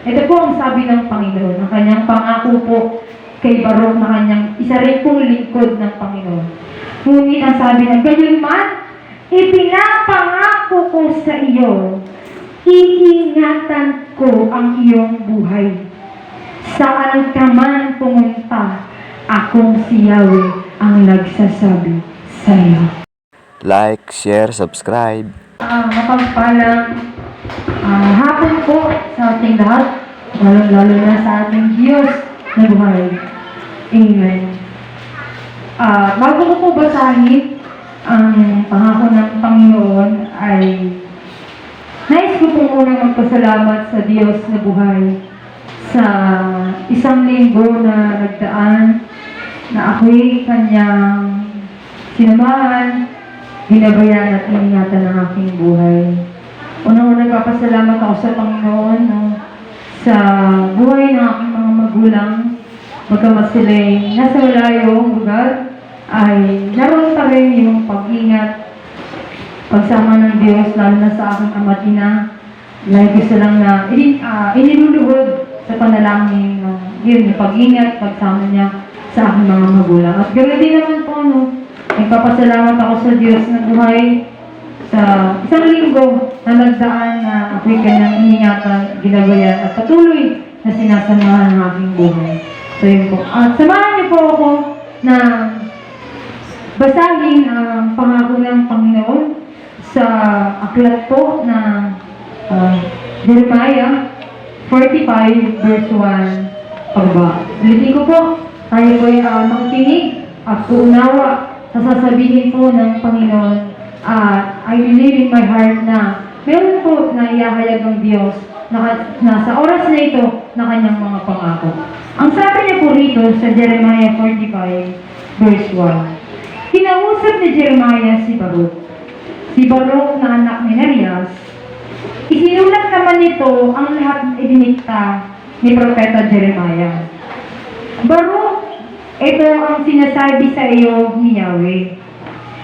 Ito po ang sabi ng Panginoon, ang kanyang pangako po kay Baruch na kanyang isa rin pong lingkod ng Panginoon. Ngunit ang sabi ng gayunman, ipinapangako ko sa iyo, iingatan ko ang iyong buhay. Saan ka man pumunta, akong si Yahweh ang nagsasabi sa iyo. Like, share, subscribe. Mapagpalang hapon po sa ating lahat, lalo na sa ating Diyos na buhay. Amen. Bago ko po basahin ang pangako ng Panginoon ay nais ko po muna magpasalamat sa Diyos na buhay sa isang linggo na nagdaan na ako'y kanyang sinamahan, ginabayan at iningatan ng aking buhay. Unang-unang nagpapasalamat ako sa Panginoon sa buhay ng aking mga magulang. Magkamas sila'y nasa malayong lugar, ay naroon pa rin yung pag-ingat, pagsama ng Diyos, lalo na sa aking ama't ina. Lagi ko silang na iniluluhod sa panalangin yun, yung pag-ingat, pagsama niya sa aking mga magulang. At ganoon din naman po, nagpapasalamat ako sa Diyos na buhay sa isang linggo na nagdaan na ako'y kanyang iningatan, ginabayan at patuloy na sinasamahan ng aking buhay. So yun po. At samahan niyo po ako na basahin ang pangako ng Panginoon sa aklat po na Jeremiah 45 verse 1 pababa. Ulitin ko po, tayo po ay makikinig at uunawa sa sasabihin po ng Panginoon. I believe in my heart na meron po na iahayag ng Diyos na sa oras na ito na kanyang mga pangako. Ang sabi niya po rito sa Jeremiah 45 verse 1, kinausap ni Jeremiah si Baruch. Si Baruch na anak ni Nerias. Isinulat naman nito ang lahat ng idinikta ni Propeta Jeremiah. Baruch, ito ang sinasabi sa iyo ni Yahweh,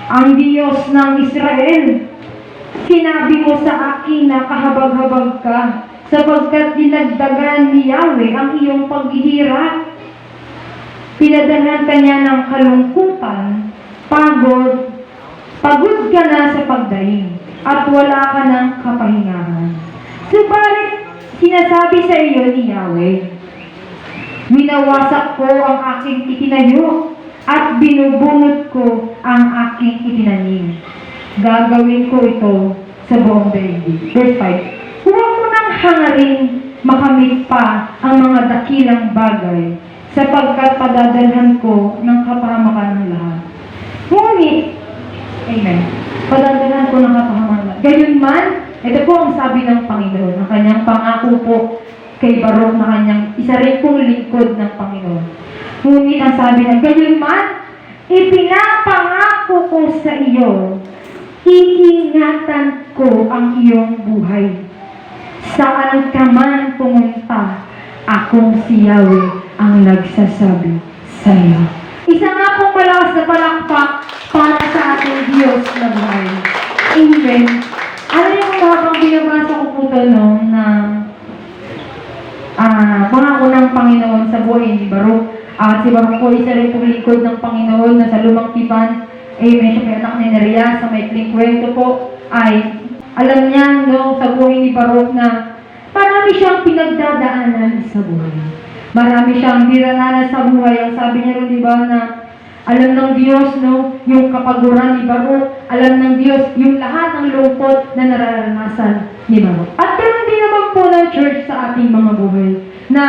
ang Diyos ng Israel. Sinabi mo sa akin na kahabag-habag ka, sapagkat dinagdagan ni Yahweh ang iyong paghihirap. Pinadalhan ka niya ng kalungkutan, pagod ka na sa pagdaing, at wala ka ng kapahingahan. Subalit, sinasabi sa iyo ni Yahweh, winawasak ko ang aking itinayo, at binubunot ko ang aking itinanim. Gagawin ko ito sa buong daigdig. Verse 5, huwag mo nang hangarin makamit pa ang mga dakilang bagay, sapagkat padadalhan ko ng kapahamakan ng lahat. Ngunit, amen, padadalhan ko ng kapahamakan ng lahat. Gayunman, ito po ang sabi ng Panginoon, ang kanyang pangako po kay Baruch na kanyang isa rin pong lingkod ng Panginoon. Ngunit ang sabi ng gayunman, ipinapangako ko sa iyo, iingatan ko ang iyong buhay. Saan ka man pumunta, akong si Yahweh ang nagsasabi sa iyo. Isa nga pong malakas na palakpak para sa ating Diyos na buhay. Amen. Ano yung habang binabasa ko po ito na mga unang Panginoon sa buhay ni Baruch. Si Baruch po isa rin pong lingkod ng Panginoon na sa lumang tipan. Amen. Siya po anak ni Nerias. Sa maikling kwento po ay alam niya sa buhay ni Baruch na marami siyang pinagdadaanan sa buhay. Marami siyang dinaranas sa buhay. Ang sabi niya rin, diba, na alam ng Diyos yung kapaguran ni Baruch. Alam ng Diyos yung lahat ng lungkot na nararanasan ni Baruch. At ganoon din naman po ng church sa ating mga buhay na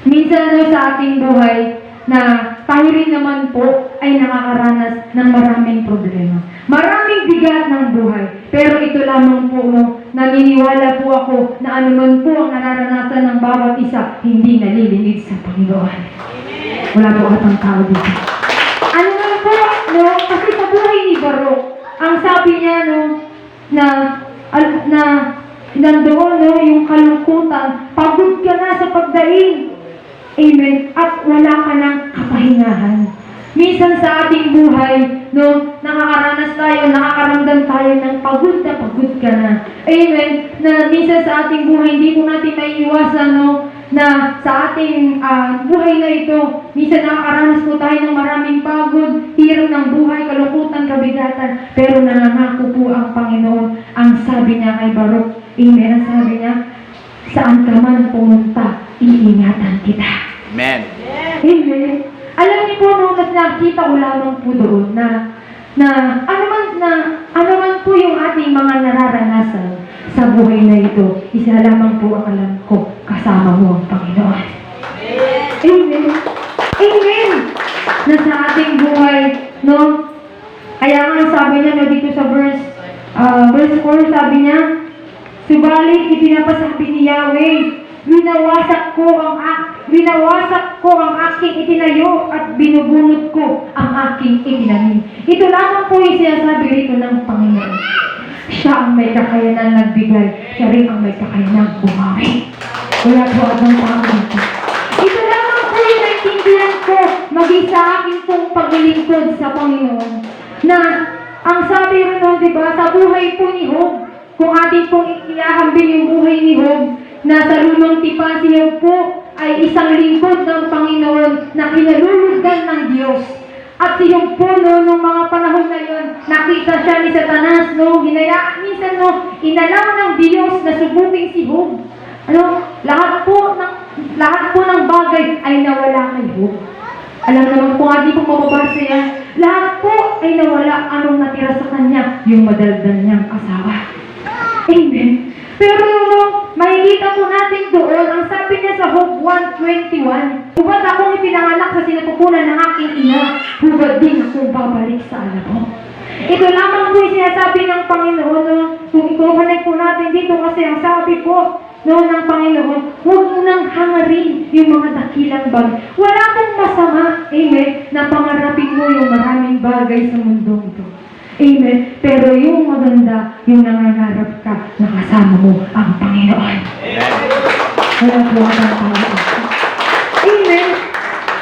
minsan sa ating buhay na tayo rin naman po ay nakakaranas ng maraming problema. Maraming bigat ng buhay. Pero ito lamang po, naniniwala po ako na anuman po ang nararanasan ng bawat isa, hindi nalilingid sa Panginoon. Wala po atang tao dito. Ano man po, kasi sa buhay ni Baruch, ang sabi niya, nandoon, yung kalungkutan, pagod ka na sa pagdaing. Amen. At wala ka ng kapahingahan. Minsan sa ating buhay, no, nakakaranas tayo, nakakaramdam tayo ng pagod na pagod ka na. Amen. Na minsan sa ating buhay, hindi po natin maiiwasan, no, na sa ating buhay na ito, minsan nakakaranas po tayo ng maraming pagod, hirap ng buhay, kalungkutan, kabigatan, pero nangangako po ang Panginoon. Ang sabi niya kay Baruch, amen, ang sabi niya, saan ka man pumunta, iingatan kita. Amen. Amen. Alam niyo po, nung nakita ko lamang po doon na ano man po yung ating mga nararanasan sa buhay na ito, isa lamang po ang alam ko, kasama mo ang Panginoon. Amen. Amen. Na sa ating buhay, no? Kaya nga sabi niya, no, dito sa verse 4, sabi niya, subalit ipinapasabi ni Yahweh, winawasak ko ang aking itinayo at binubunot ko ang aking itinanim. Ito lamang po yung sinasabi rito ng Panginoon. Siya ang may kakayanan nagbigay, siya rin ang may kakayanan bumawi. Wala po ang tao dito. Ito lamang po yung naintindihan ko, maging sa akin pong paglilingkod sa Panginoon. Na ang sabi rin nun, diba, sa buhay po ni Job, kung ating pong iahambing yung buhay ni Job, na sa lumang tipan si Job po ay isang lingkod ng Panginoon na kinalulugan ng Diyos. At si Job po, no, nung mga panahon na yun, nakita siya ni Satanas, no, minsan, no, inalaw ng Diyos na subukin si Job. Lahat po ng bagay ay nawala kay Job. Alam naman po, hindi po mababasa yan. Lahat po ay nawala, anong natira sa kanya, yung madaldal niyang asawa. Amen. Pero makikita po natin doon, ang sabi niya sa Job 1:21, huwag akong ipinanganak sa sinapupunan ng aking ina, huwag din akong babalik sa anak ko. Ito lamang po yung sinasabi ng Panginoon, no? Kung ikukunik po natin dito kasi ang sabi po, no, ng Panginoon, huwag mo nang hangarin yung mga dakilang bagay. Wala pong masama, amen, na pangarapin mo yung maraming bagay sa mundong ito. Amen. Pero yung maganda, yung nangangarap ka, nakasama mo ang Panginoon. Wala po ang Panginoon. Amen.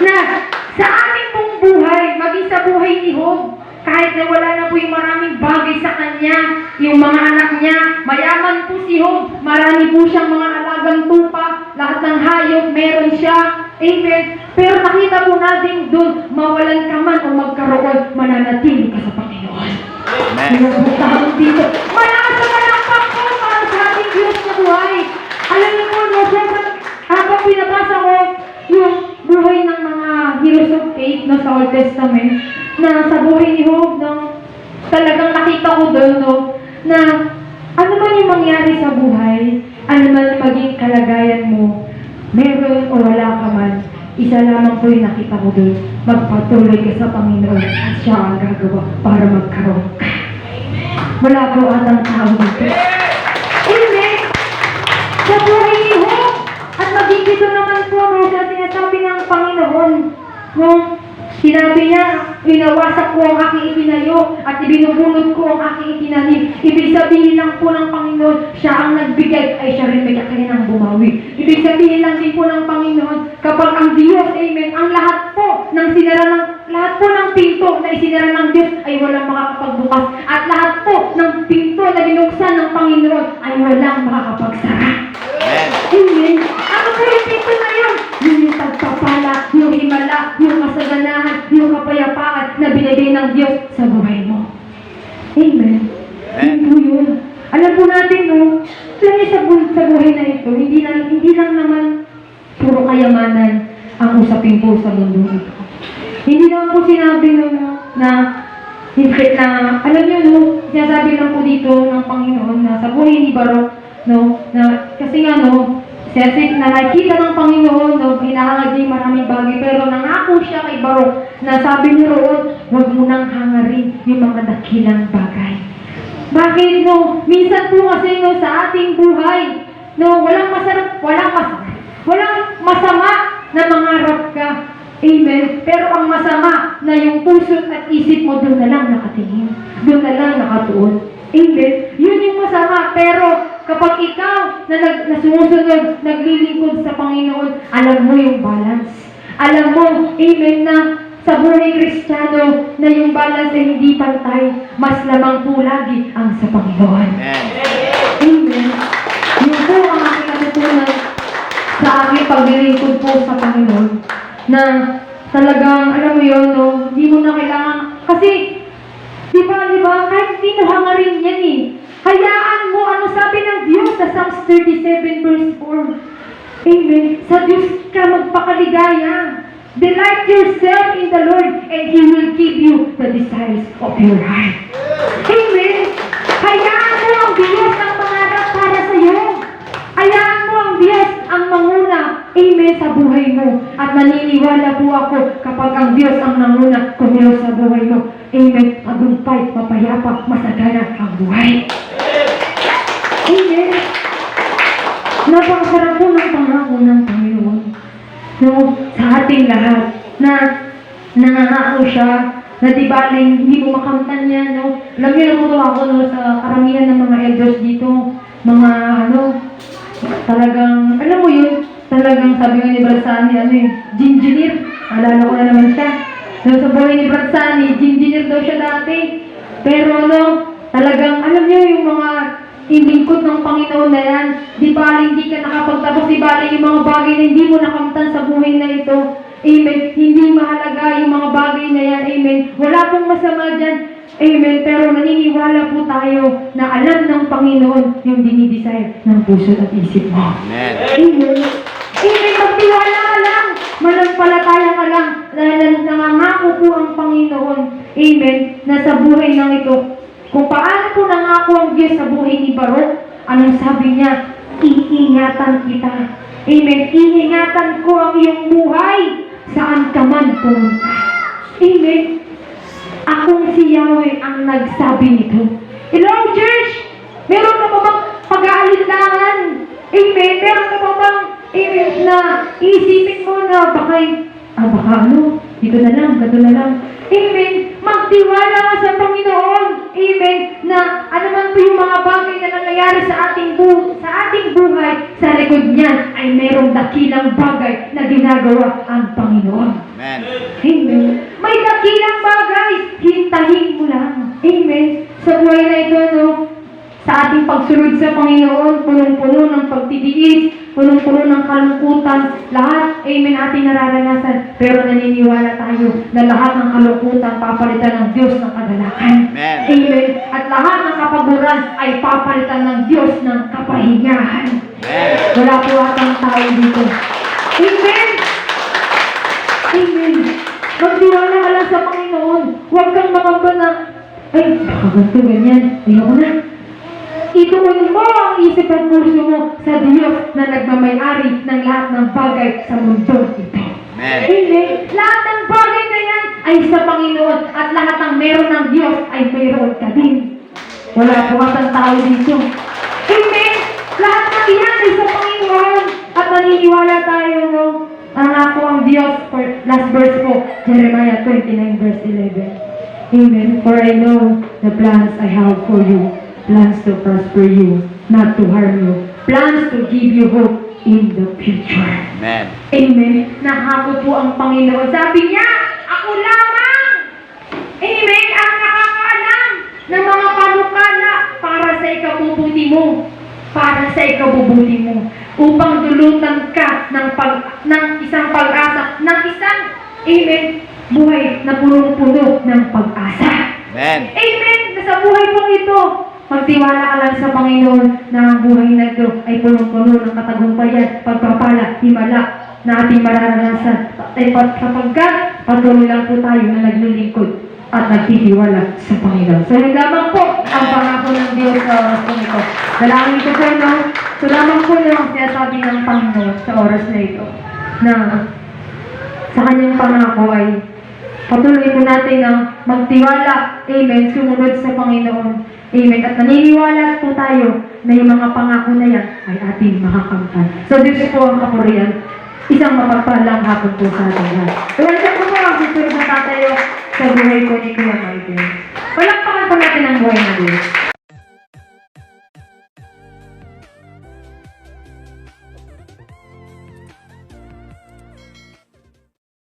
Na sa ating pong buhay, maging sa buhay ni Job, kahit na wala na po yung maraming bagay sa kanya, yung mga anak niya, mayaman po si Job, marami po siyang mga alagang tupa, lahat ng hayop, meron siya. Amen. Pero nakita po natin doon, mawalan ka man o magkaroon, mananatili ka sa Panginoon. Amen. Pinagpuntahan dito. Malakas na malakpak po para sa ating Diyos na buhay. Alam niyo po, no, habang pinabasa ko yung buhay ng mga heroes of faith no, sa Old Testament, na sa buhay ni Job, no, talagang nakita ko doon, no, na ano man yung mangyari sa buhay, ano man yung maging kalagayan mo, meron o wala ka man, isa lamang po yung nakita ko doon, magpatuloy ka sa Panginoon at siya ang gagawa para magkaroon ka. Wala po atang tao dito. Amen! Sa buhay ni Job, at maging dito naman po, no, sa sinasabi ng Panginoon, no, sinabi niya, winawasak ko ang aking itinayo at ibinubunot ko ang aking itinanim. Ibig sabihin lang po ng Panginoon, siya ang nagbigay, ay siya rin may kakayanang bumawi. Ibig sabihin lang din po ng Panginoon, kapag ang Diyos, amen, ang lahat po ng pinto na isinara ng Diyos ay walang makakapagbukas. At lahat po ng pinto na binuksan ng Panginoon ay walang makakapagsara. Amen. Ano po yung pinto na yun? Yung pagpapala, yung himala, yung kasaganahan, yung kapayapaan na binigay ng Diyos sa buhay mo. Amen. Yun po yun. Alam po natin, no, sa buhay na ito, hindi lang naman puro kayamanan ang usapin po sa mundo ito. Hindi naman po sinabi na alam niyo, no, sinasabi lang po dito ng Panginoon na sa buhay ni Baruch, no, na kasi nga, no, na nakikita ng Panginoon, no, hinahangad niya maraming bagay, pero nangako siya kay Baruch na sabi niyo roon, huwag mo nang hangarin yung mga dakilang bagay. Bakit, no? Minsan po kasi, no, sa ating buhay, no, walang masama na mangarap ka. Amen. Pero ang masama na yung puso at isip mo doon na lang nakatingin. Doon na lang nakatuon. Amen. Yun yung masama. Pero kapag ikaw na sumusunod, naglilingkod sa Panginoon, alam mo yung balance. Alam mo, amen, na sa buhay Kristiyano na yung balance ay hindi pantay, mas lamang po lagi ang sa Panginoon. Amen. Yun po ang aking natutunan sa aking paglilingkod po sa Panginoon na talagang, alam mo yun, no, hindi mo na kailangan, kasi, di ba, kahit hindi mo hangarin yan eh. Hayaan mo, ano sabi ng Diyos sa Psalms 37 verse 4. Amen. Sa Diyos ka magpakaligaya. Delight yourself in the Lord and He will give you the desires of your heart. Amen. Hayaan mo ang Diyos ang mangarap para sa iyo. Hayaan mo ang Diyos ang manguna. Amen sa buhay mo. At naniniwala po ako kapag ang Diyos ang nanguna kumilos sa buhay mo. Amen. Magumpay, mapayapa, masagana ang buhay. Amen. Napakasarap po ng pangako ng Panginoon. No, sa ating lahat na nangangako siya na di baling hindi mo makamtan yan, no? Alam niyo, natutuwa ako no, sa karamihan ng mga elders dito, mga talagang, alam mo yun, talagang sabi nga ni Brad Sunny, gingineer, alala ko na naman siya. So, sa buhay ni Brad Sunny, gingineer daw siya dati. Pero talagang, alam niyo yung mga ilingkod ng Panginoon na yan, di baling hindi ka nakapagtapos, di baling yung mga bagay na hindi mo nakamtan sa buhay na ito. Amen. Hindi mahalaga yung mga bagay na yan. Amen. Wala pong masama dyan. Amen. Pero naniniwala po tayo na alam ng Panginoon yung dinidesire ng puso at isip mo. Amen. Amen. Amen. Magtiwala ka lang. Manampalataya ka lang. Nangangako po ang Panginoon. Amen. Na sa buhay ng ito, kung paano po nangako ang Diyos sa buhay ni Baruch, anong sabi niya? Iingatan kita. Amen. Iingatan ko ang iyong buhay saan ka man pumunta. Amen. Akong si Yahweh ang nagsabi nito. Hello, church! Meron ka pa bang pag-aalinlangan? Amen. Meron ka pa bang na iisipin mo na baka dito na lang, gato na lang. Amen. Magtiwala ka sa Panginoon. Amen. Na ano man po yung mga bagay na nangyayari sa ating buhay, sa likod niyan ay merong dakilang bagay na ginagawa ang Panginoon. Amen. Amen. May dakilang bagay. Hintahin mo lang. Amen. Sa buhay na ito, sa ating pagsunod sa Panginoon, punong-puno ng pagtitiis, punong-puno ng kalungkutan, lahat, amen, ating nararanasan. Pero naniniwala tayo na lahat ng kalungkutan papalitan ng Diyos ng kagalakan. Amen. Amen. At lahat ng kapaguran ay papalitan ng Diyos ng kapahingahan. Amen. Wala po atang tao dito. Amen. Amen. Magtiwala ka lang sa Panginoon. Huwag kang mamamba na, ay, baka ganito, ganyan. Ayoko na. Ituon mo ang isip at puso mo sa Diyos na nagmamayari ng lahat ng bagay sa mundo ito. Amen. Amen. Lahat ng bagay na yan ay sa Panginoon at lahat ng meron ng Diyos ay mayroon ka din. Wala po kasang tao dito. Amen. Lahat ng yan ay sa Panginoon at naniniwala tayo, ang ako ang Diyos, for last verse po, Jeremiah 29 verse 11. Amen. For I know the plans I have for you. Plans to prosper you, not to harm you. Plans to give you hope in the future. Amen. Amen. Nahako po ang Panginoon. Sabi niya, ako lamang. Amen. Ang nakakaalam ng mga panukala para sa ikabubuti mo. Para sa ikabubuti mo. Upang dulutan ka ng isang pag-asa. Ng isang, amen, buhay na punong-puno ng pag-asa. Amen. Amen. Sa buhay pong ito, magtiwala ka lang sa Panginoon na ang buhay na ito ay punong-puno ng katagumpayan, pagpapala, himala na ating mararanasan. At kapag patuloy lang po tayo na naglilingkod at nagtitiwala sa Panginoon. So yun lamang po ang pangako ng Diyos sa oras po ito. Dalangin ko po, so lamang po yung sinasabi ng Panginoon sa oras na ito na sa kanyang pangako ay patuloy po natin na magtiwala, amen, sumunod sa Panginoon. Amen. At naniniwala po tayo na yung mga pangako na yan ay ating makakamtan. So, Diyos po ang kapurihan. Isang mapagpalang hapon po sa ating lahat. Welcome po ang susunod na tatayo sa buhay ko ni Kuya Michael. Palakpakan po natin ang buhay na Diyos.